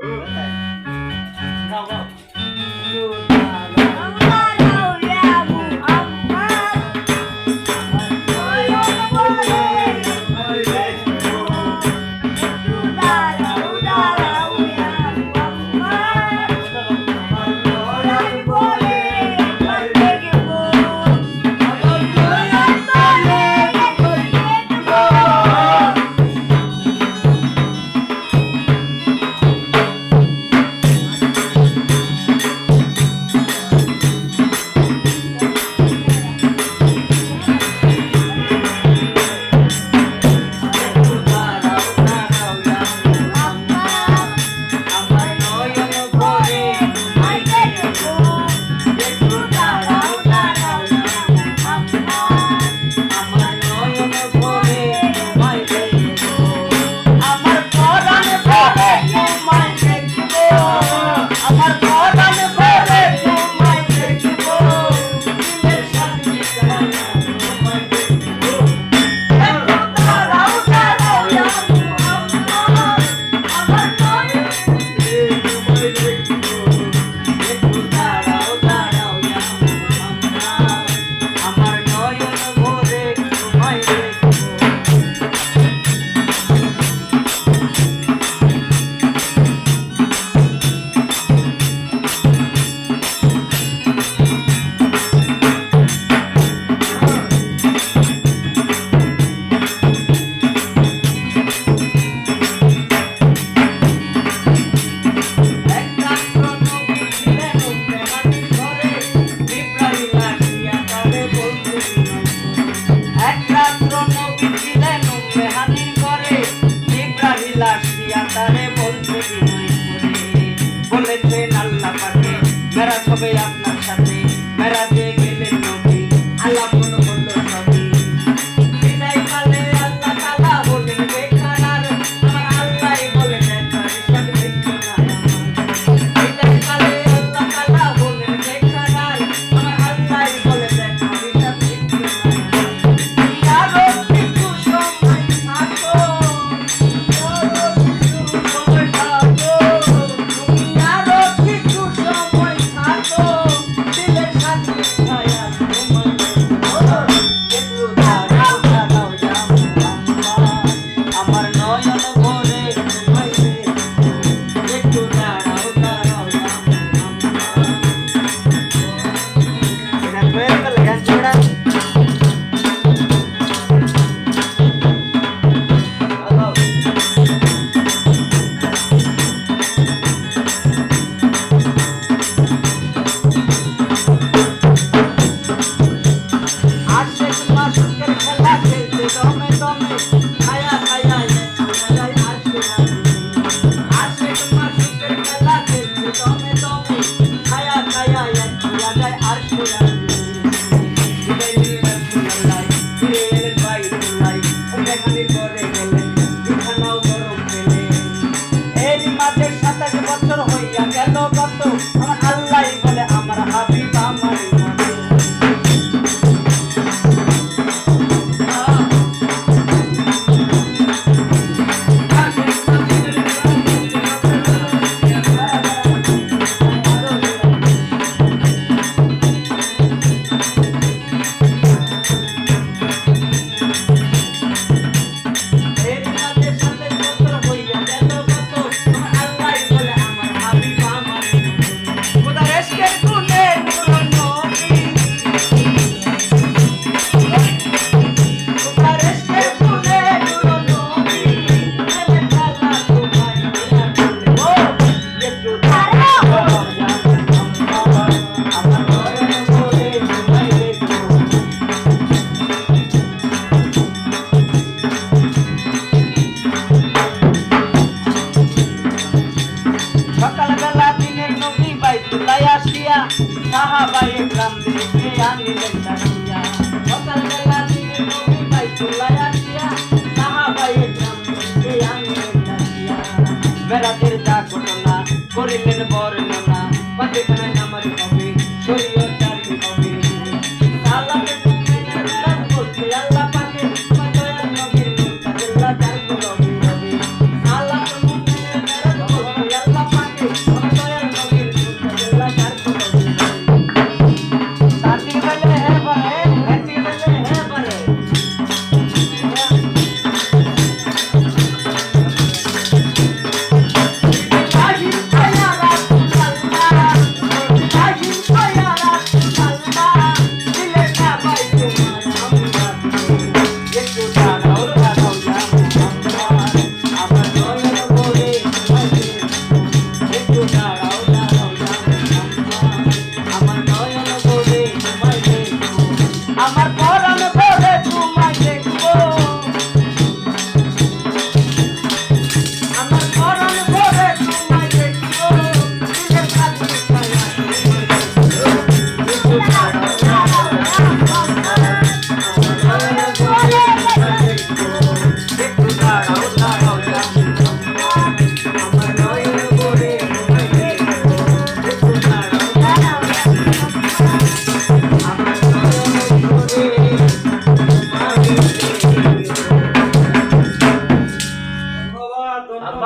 Gaw, gaw. मेरा छबे আপনার সাথে मेरा दे গেলেন নবী আল্লাহ মন বলল সবই বিদায় কালে আল্লাহ তাআলা বলেন বেকার আমার আল্লাহই বলেন হিসাব দেখছো না বিদায় কালে আল্লাহ তাআলা বলেন বেকার আমার আল্লাহই বলেন হিসাব দেখছো না ইয়া রব্বি তু সময় থাকো সাহাবায়ে کرام দেখে আনিলেন তাকিয়া সকালবেলা দিনে নবী বাইতুল্লাহ আসিয়া সাহাবায়ে کرام দেখে আনিলেন তাকিয়া মেরাজের যা ঘটনা করিলেন বর্ণনা পাঠিয়ে